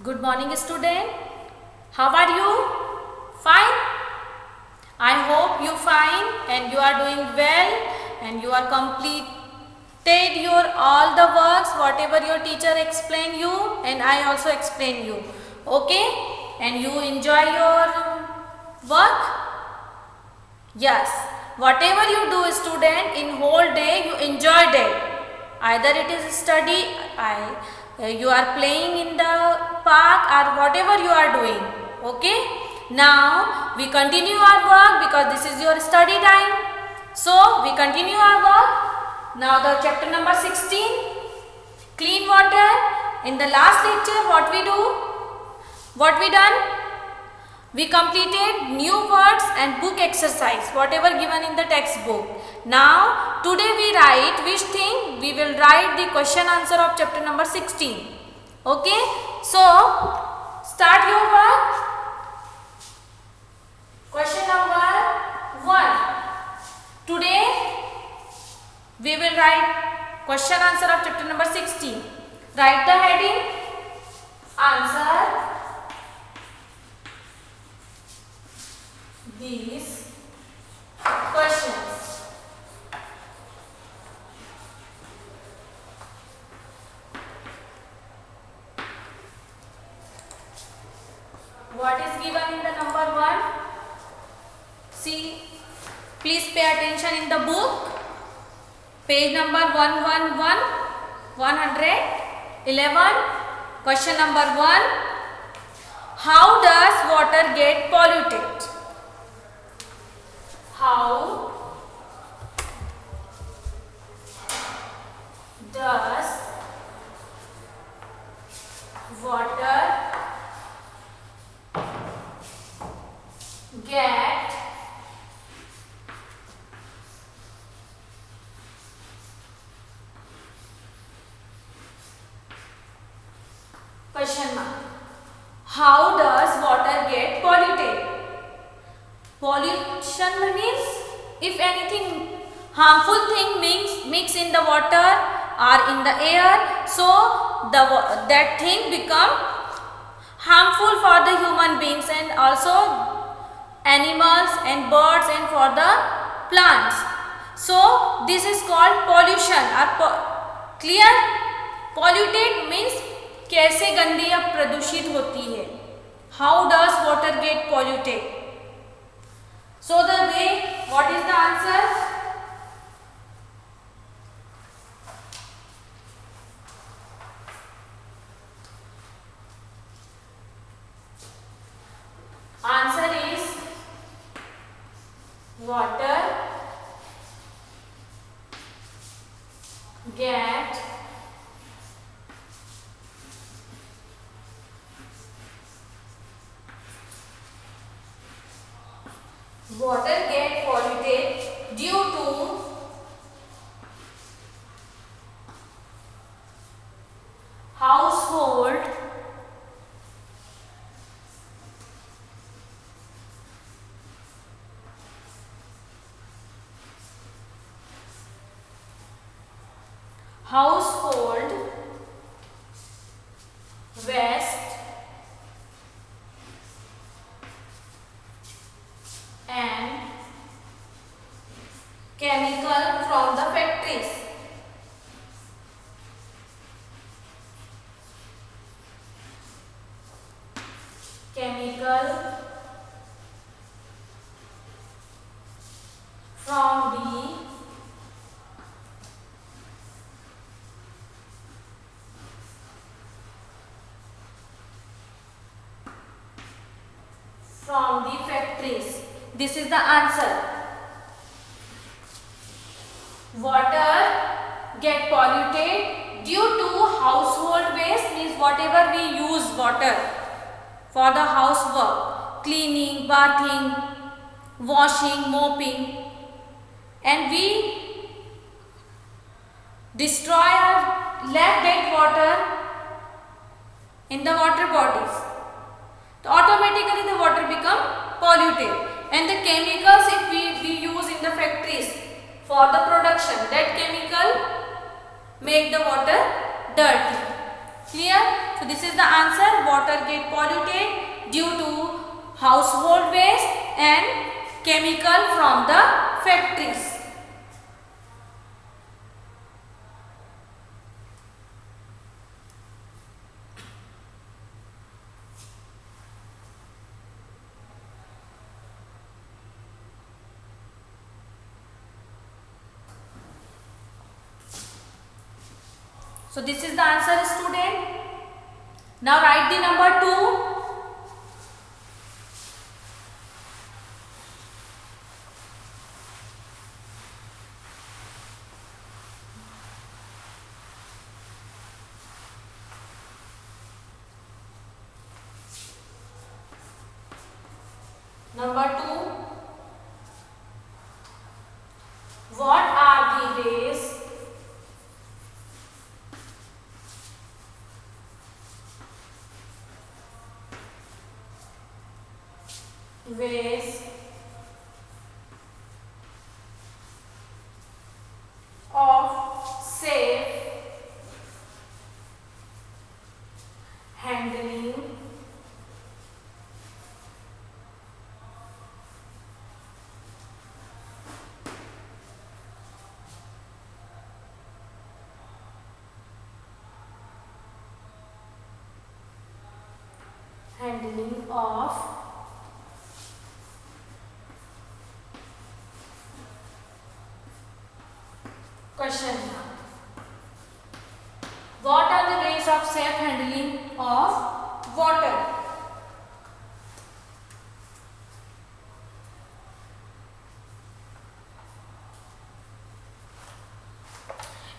Good morning, student. How are you? Fine? I hope you fine and you are doing well and you are completed your all the works whatever your teacher explain you and I also explain you. Okay? And you enjoy your work? Yes. Whatever you do, student, in whole day you enjoyed it. Either it is study, you are playing in the park or whatever you are doing. Okay. Now we continue our work because this is your study time. So we continue our work. Now the chapter number 16, clean water. In the last lecture, what we do? What we done? We completed new words and book exercise, whatever given in the textbook. Now, today we write which thing? We will write the question answer of chapter number 16. Okay? So, start your work. Question number 1. Today, we will write question answer of chapter number 16. Write the heading, answer these questions. What is given in the number 1? See, please pay attention in the book. Page number 111, 111. Question number 1. How does water get polluted? How does water get question mark? How does water get polluted? Pollution means if anything harmful thing mix in the water or in the air, so that thing become harmful for the human beings and also animals and birds and for the plants. So this is called pollution or clear? Polluted means कैसे गंदी या प्रदूषित होती है. How does water get polluted? So the way, what is the answer? Answer is water get polluted due to household waste and chemical from the factories. Chemical from the factories. This is the answer. Water get polluted due to household waste, means whatever we use water for the housework, cleaning, bathing, washing, mopping, and we destroy or left that water in the water bodies. So automatically the water become polluted, and the chemicals if we use in the factories for the production, that chemical make the water dirty. Clear? So this is the answer. Water get polluted due to household waste and chemical from the factories. So this is the answer, student. Now write the number 2. Number 2. What are the rays of safe handling of question mark. What are the ways of safe handling of water?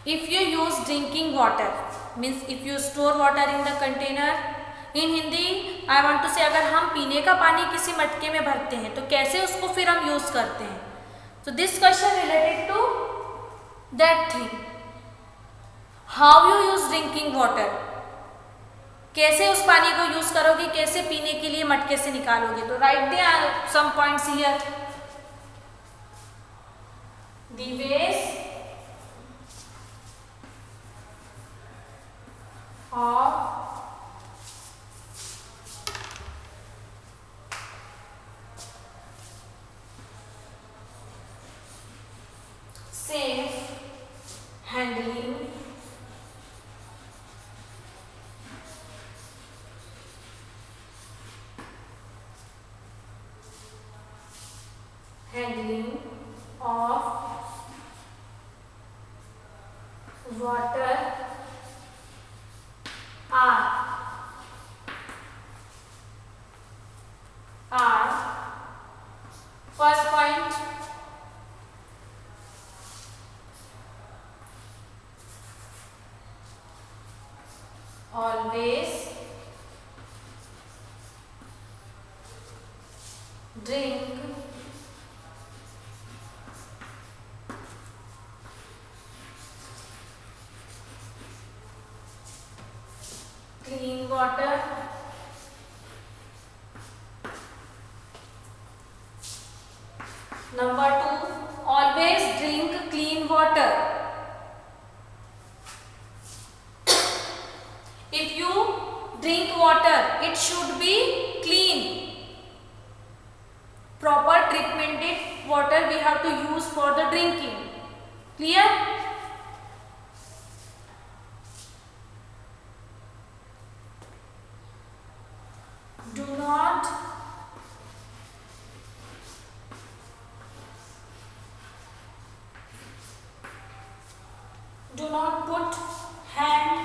If you use drinking water, means if you store water in the container, in Hindi I want to say अगर हम पीने का पानी किसी मटके में भरते हैं तो कैसे उसको फिर हम यूज करते हैं. तो this question related to that thing. How you use drinking water, कैसे उस पानी को यूज करोगे, कैसे पीने के लिए मटके से निकालोगे. तो write the some points here. The ways of safe handling of water are first point, always drink clean water. Number 2, always drink clean water. If you drink water, it should be clean. Proper treatmented water we have to use for the drinking. Clear? Do not put hand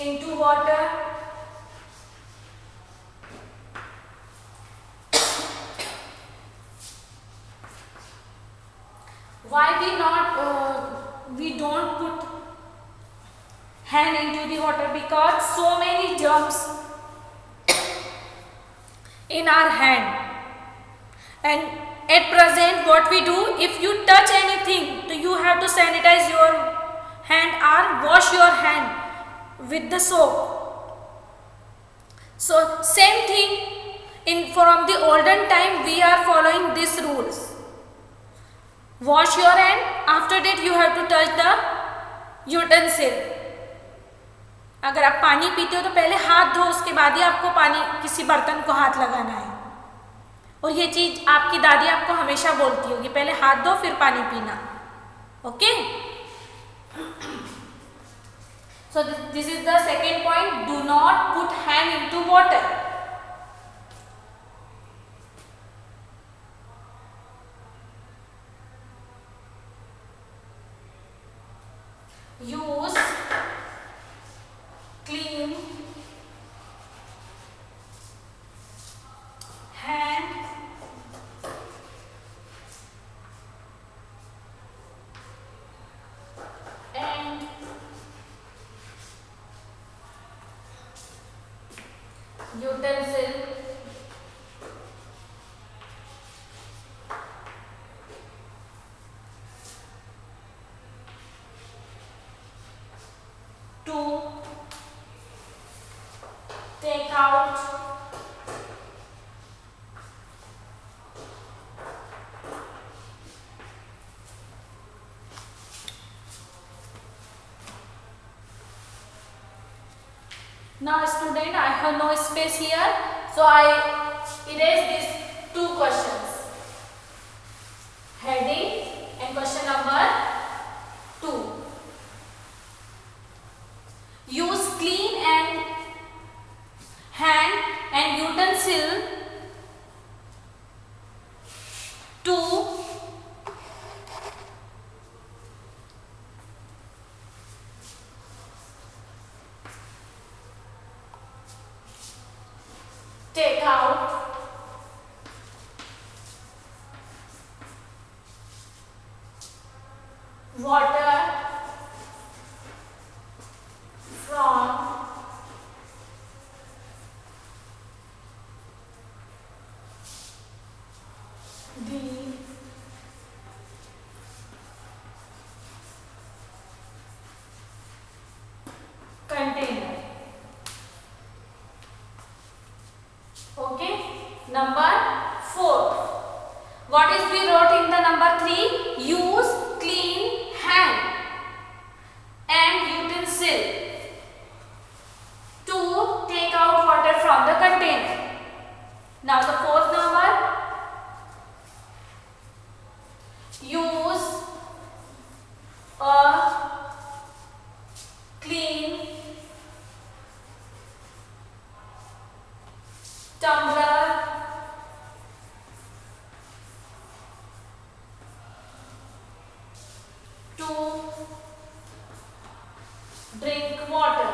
into water. Why we don't put hand into the water? Because so many germs in our hand, and at present what we do, if you touch anything, so you have to sanitize your hand or wash your hand with the soap. So same thing, in from the olden time we are following this rule. rules. Wash your hand. After that you have to touch the utensil. अगर आप पानी पीते हो तो पहले हाथ धो, उसके बाद ही आपको पानी किसी बर्तन को हाथ लगाना है. और ये चीज आपकी दादी आपको हमेशा बोलती होगी, पहले हाथ धो फिर पानी पीना. Okay. So this is the second point. Do not put hand into water. Use clean hand and utensil to take out now. Student, I have no space here, so I erase these two questions, heading and question number 2. Use clean and hand and utensil to take out water from the container. Okay. Number 4. What is we wrote in the number 3? Use clean hand and utensil to take out water from the container. Now the fourth number, use a clean tumbler to drink water.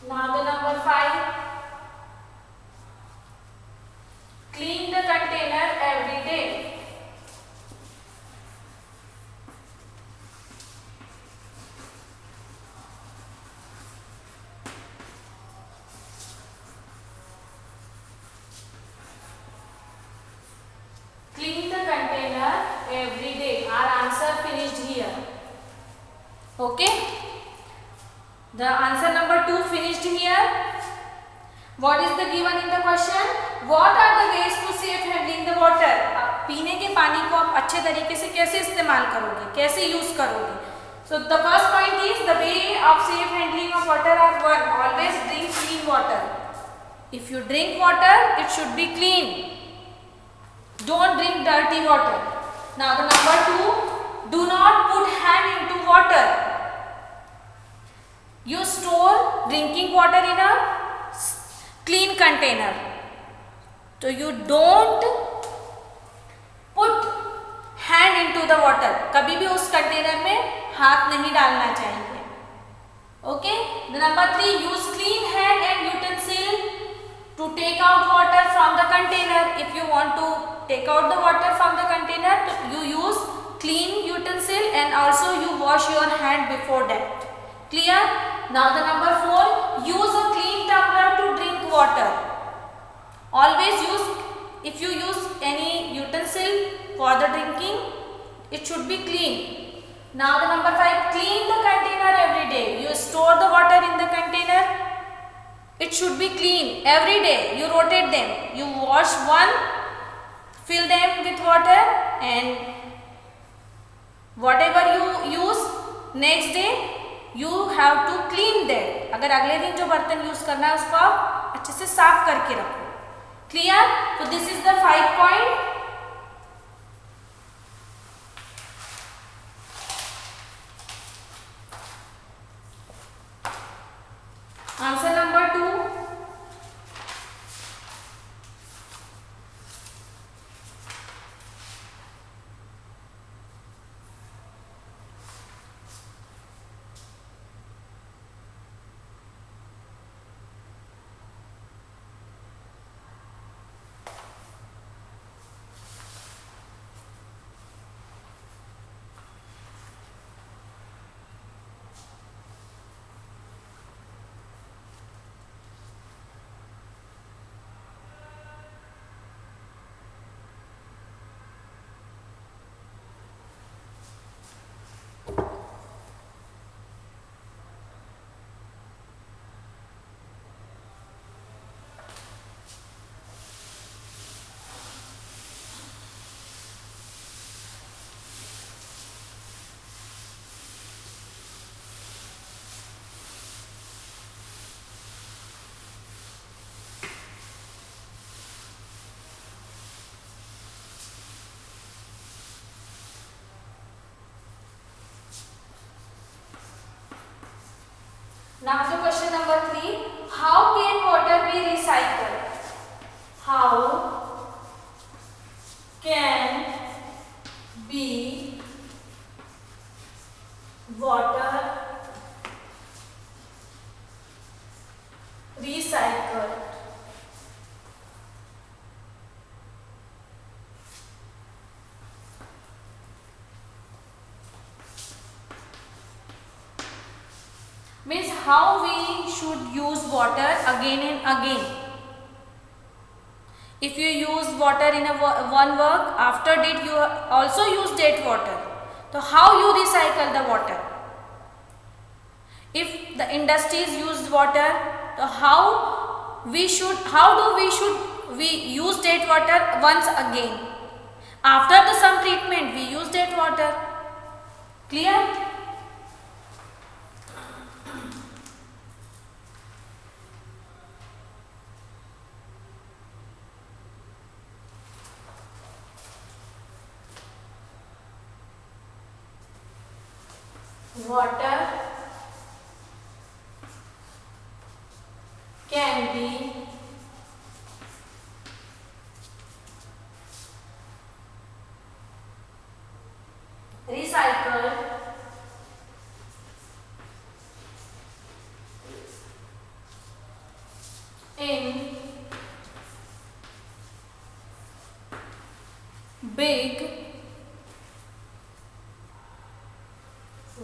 Now the number 5, clean the container every day. Clean the container every day. Our answer finished here. Okay. The answer number 2 finished here. What is the given in the question? What are the ways to safe handling the water? आप पीने के पानी को आप अच्छे तरीके से कैसे इस्तेमाल करोगे, कैसे यूज करोगे? So the first point is the way of safe handling of water are 1. Always drink clean water. If you drink water, it should be clean. Don't drink dirty water. Now the number 2, do not put hand into water. You store drinking water in a clean container. So you don't put hand into the water. कभी भी उस container में हाथ नहीं डालना चाहिए. Okay. The number 3, use clean hand and utensil to take out water from the container. If you want to take out the water from the container, you use clean utensil and also you wash your hand before that. Clear? Now the number 4, use a clean tumbler to drink water. Always use, if you use for the drinking, it should be clean. Now the number 5, clean the container every day. You store the water in the container, it should be clean every day. You rotate them. You wash one, fill them with water, and whatever you use next day you have to clean that. अगर अगले दिन जो बर्तन use करना है उसको आप अच्छे से साफ करके रखो. क्लियर? तो this is the 5 point. Answer number 2. Now to question number 3. How can water be recycled? How can be water recycled? Means how we should use water again and again. If you use water in one work, after that you also use that water. So how you recycle the water? If the industries use water, so how do we use that water once again? After some treatment we use that water. Clear? Water can be recycled in big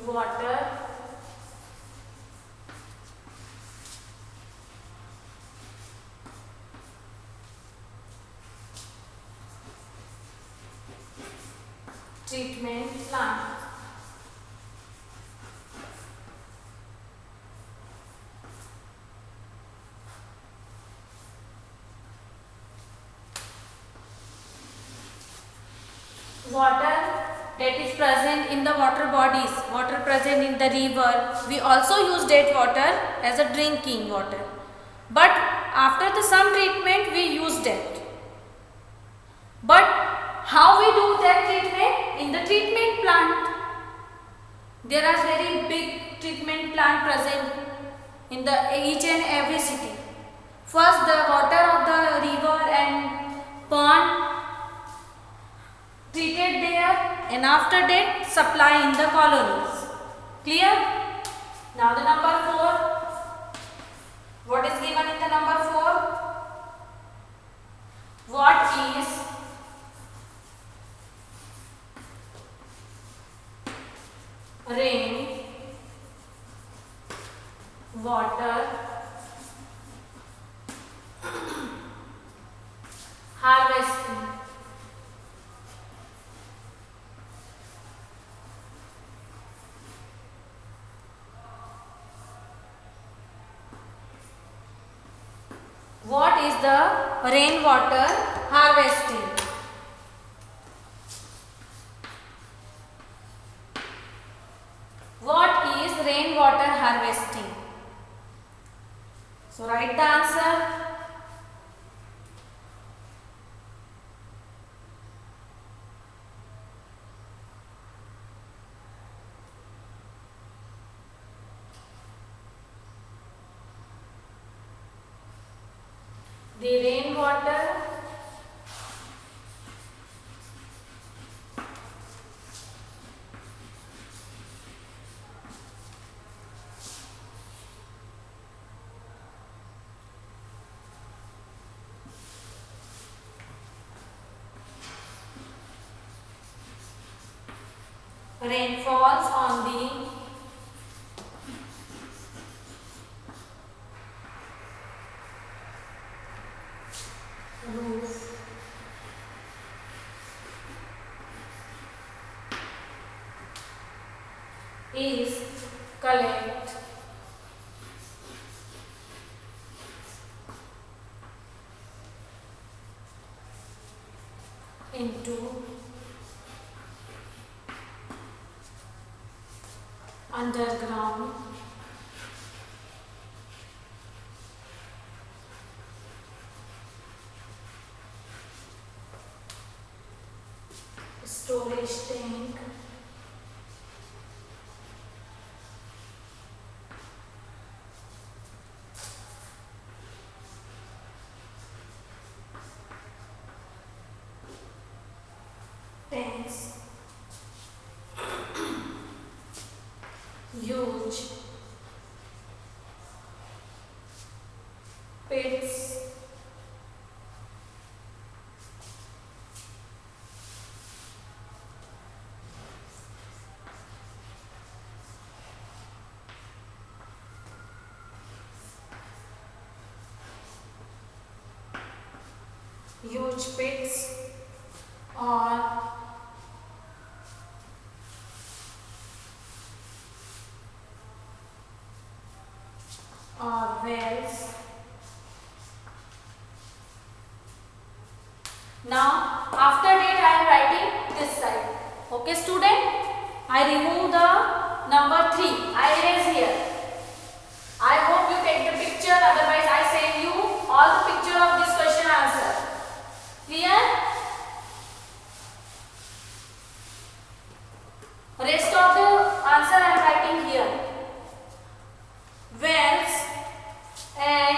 water treatment plant. Water that is present in the water bodies, water present in the river, we also use that water as a drinking water, but after some treatment we use that. But how we do that treatment? In the treatment plant. There are very big treatment plant present in each and every city. First the water of the river and pond treated there, and after that supply in the colonies. Clear? Now the number 4. What is given in the number 4? What is rain water harvesting? what is the rainwater harvesting? What is rainwater harvesting? So write the answer. The rainwater rain falls on the roof is collect into underground storage tank tanks huge pits huge pits or wells. Now after that I am writing this side. Okay student, I remove the number 3. I erase here. I hope you take the picture, otherwise I send you all the picture of this question answer. Clear? Rest of the answer I am writing here. Wells and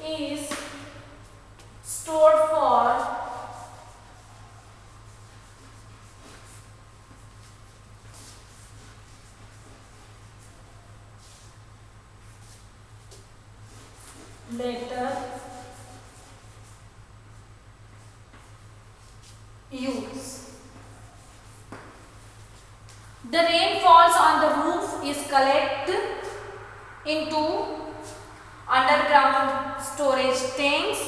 is stored for later use. The rain falls on the roof is collected into underground storage tanks,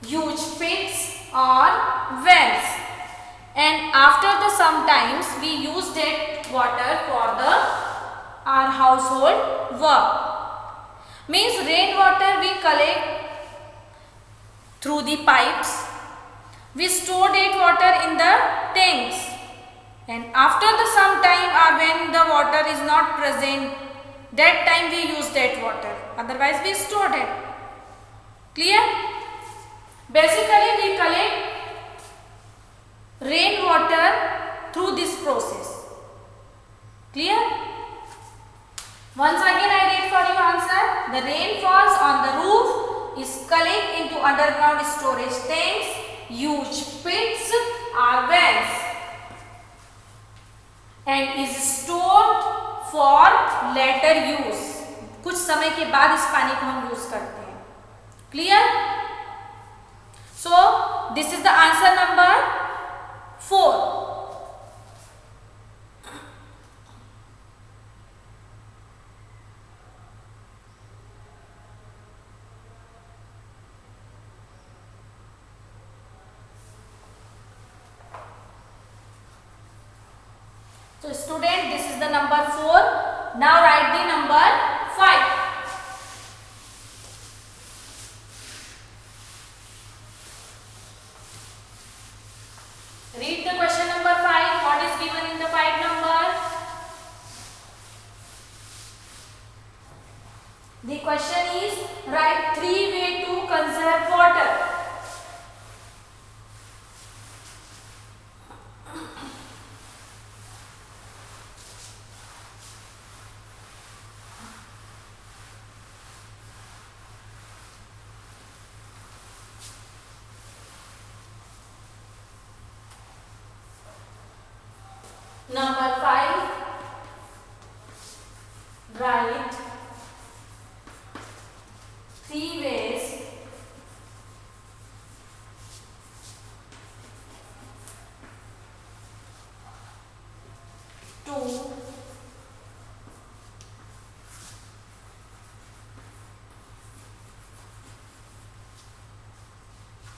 huge pits or wells, and after the sometimes we use that water for the our household work. Means rainwater we collect through the pipes, we store that water in the tanks, and after the some time or when the water is not present, that time we use that water, otherwise we store that. Clear? Basically we collect rainwater through this process. Clear? Once again I read for you answer. The rain falls on the roof is collected into underground storage tanks, huge pits or wells, and is stored for later use. कुछ समय के बाद इस पानी को हम use करते हैं. Clear? So this is the answer number 4. So student, this is the number 4. Now write the number 5. Read the question number 5. What is given in the 5 number? The question is, write 3 ways to conserve water. Number 5, write 3 ways to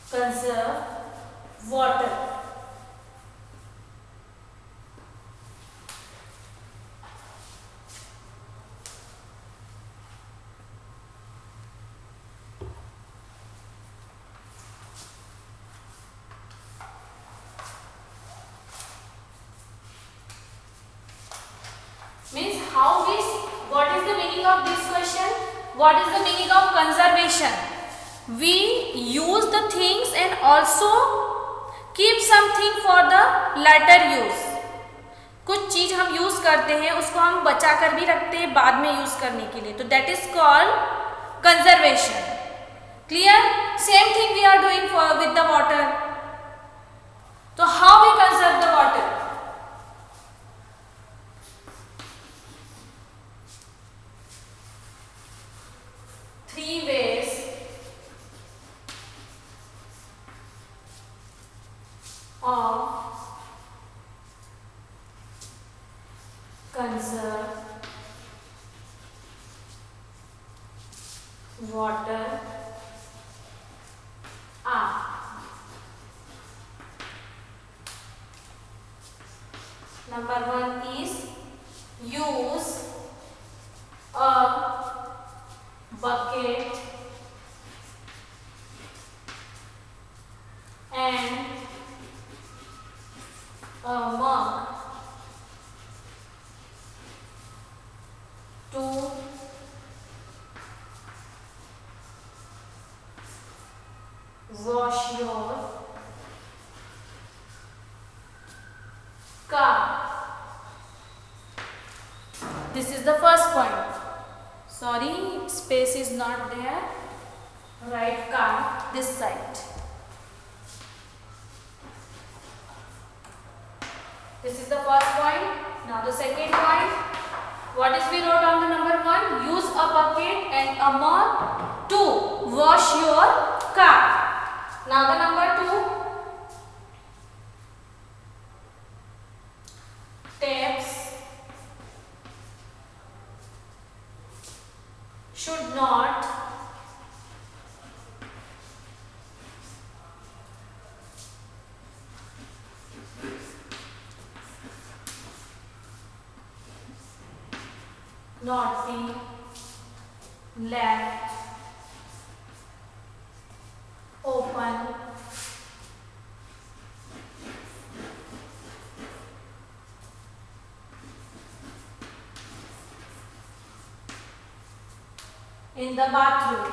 conserve water. Means what is the meaning of this question? What is the meaning of conservation? We use the things and also keep something for the later use. कुछ चीज हम use करते हैं उसको हम बचा कर भी रखते हैं बाद में यूज करने के लिए, तो that is called conservation. Clear? Same thing we are doing with the water. So how we conserve the water? Three ways of conserve water are: number 1 is use a bucket and a mug to wash your car. This is the first point. Sorry, space is not there. Write car this side. This is the first point. Now the second point. What is we wrote on the number 1? Use a bucket and a mug to wash your car. Now the number 2. Taps should not be left open in the bathroom.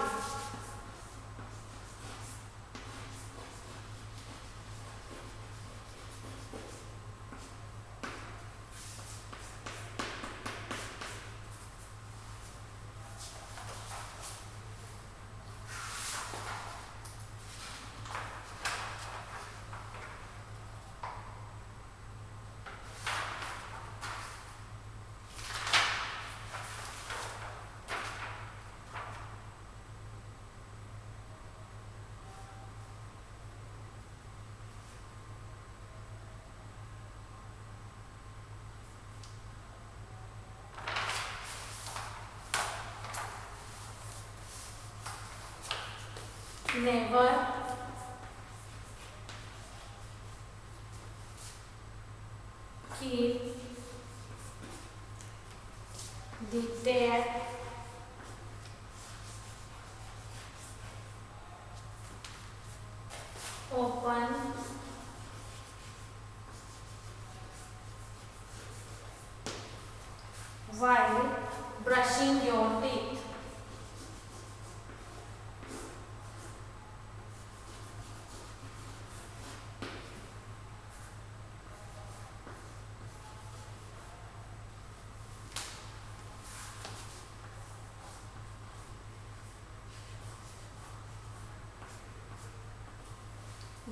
Never keep the tap open while brushing your teeth.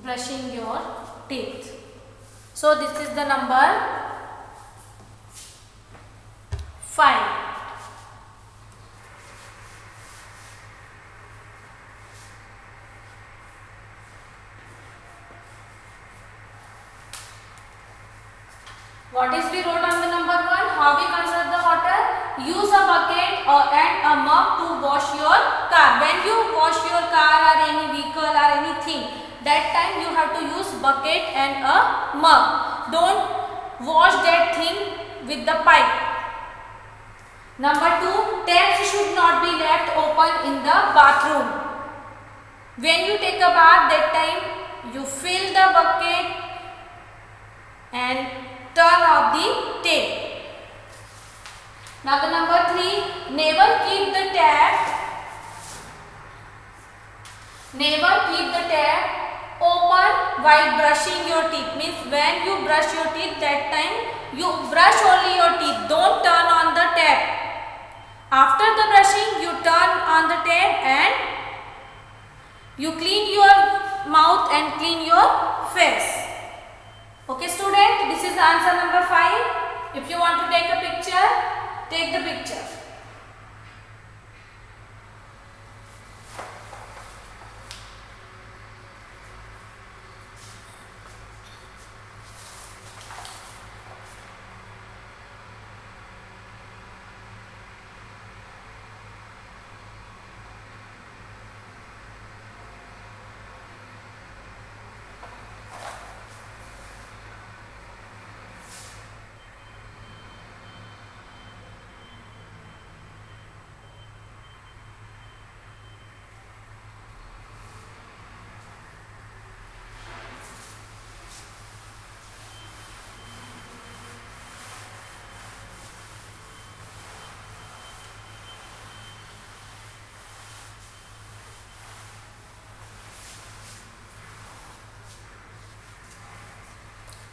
Brushing your teeth. So this is the number 5. What is we wrote on the number 1? How we conserve the water? Use a bucket and a mug to wash your car. When you wash your car or any vehicle or anything, that time you have to use bucket and a mug. Don't wash that thing with the pipe. Number 2, taps should not be left open in the bathroom. When you take a bath, that time you fill the bucket and turn off the tap. Now the number 3, never keep the tap open while brushing your teeth. Means when you brush your teeth, that time you brush only your teeth. Don't turn on the tap. After the brushing, you turn on the tap and you clean your mouth and clean your face. Okay student, this is the answer number 5. If you want to take a picture, take the picture.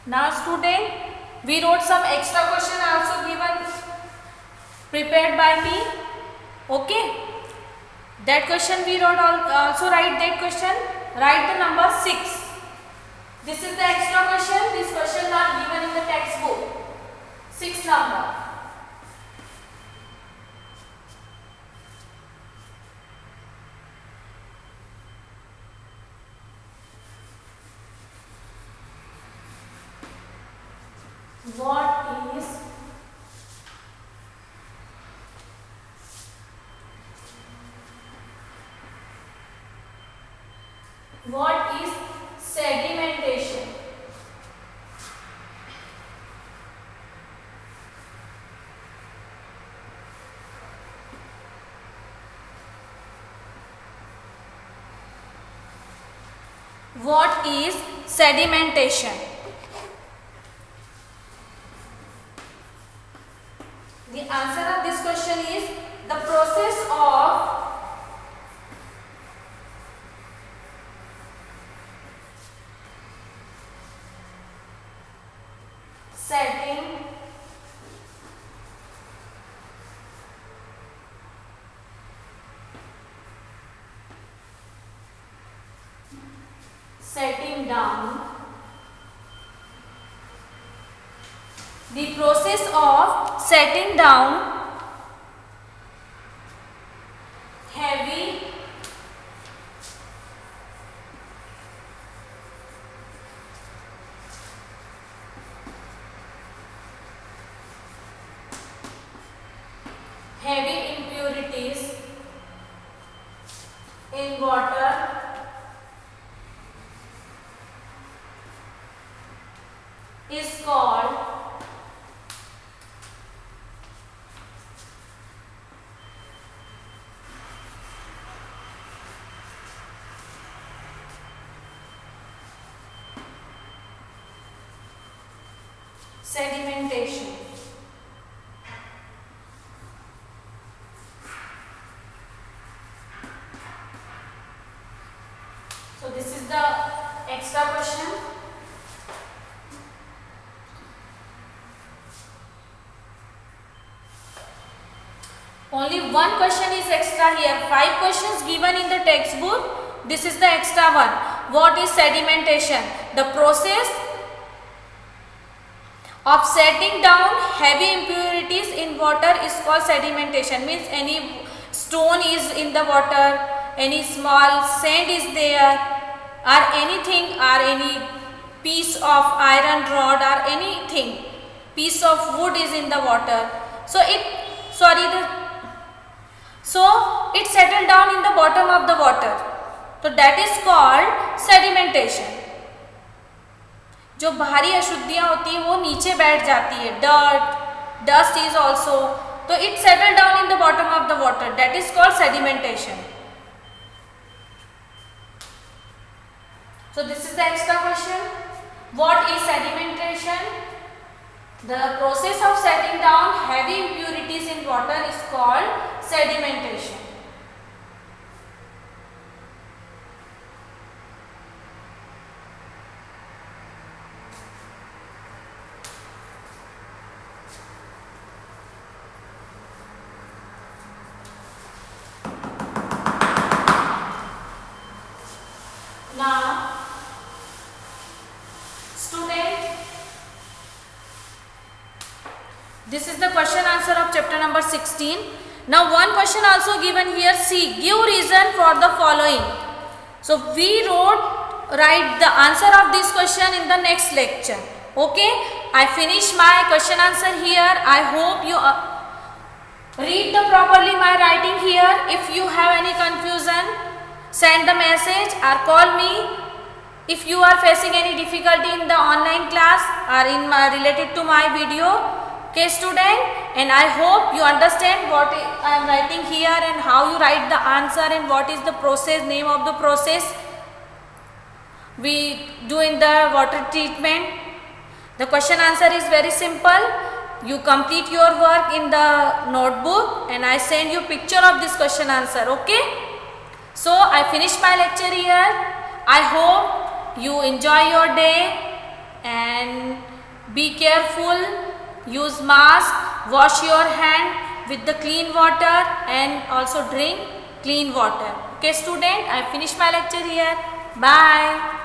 Now student, we wrote some extra question also given, prepared by me. Okay. That question we wrote, also write that question. Write the number 6. This is the extra question. These questions are given in the textbook. 6 number. What is sedimentation? What is sedimentation? The answer of this question is the process of setting down. The process of setting down heavy impurities in water is called Sedimentation. So this is the extra question. Only one question is extra here. 5 questions given in the textbook. This is the extra one. What is sedimentation? The process of setting down heavy impurities in water is called sedimentation. Means any stone is in the water, any small sand is there, or anything, or any piece of iron rod or anything, piece of wood is in the water. So it settled down in the bottom of the water. So that is called sedimentation. जो भारी अशुद्धियाँ होती है वो नीचे बैठ जाती है. Dust is also. So it settled down in the bottom of the water. That is called sedimentation. So this is the extra question. What is sedimentation? The process of setting down heavy impurities in water is called sedimentation. Now, student, this is the question answer of chapter number 16. Now one question also given here. See, give reason for the following. So we write the answer of this question in the next lecture. Okay, I finish my question answer here. I hope you read properly my writing here. If you have any confusion, send the message or call me. If you are facing any difficulty in the online class or related to my video. Okay student, and I hope you understand what I am writing here and how you write the answer and what is the process, name of the process we do in the water treatment. The question answer is very simple. You complete your work in the notebook and I send you picture of this question answer. Okay. So I finish my lecture here. I hope you enjoy your day and be careful. Use mask, wash your hand with the clean water and also drink clean water. Okay student, I finish my lecture here. Bye.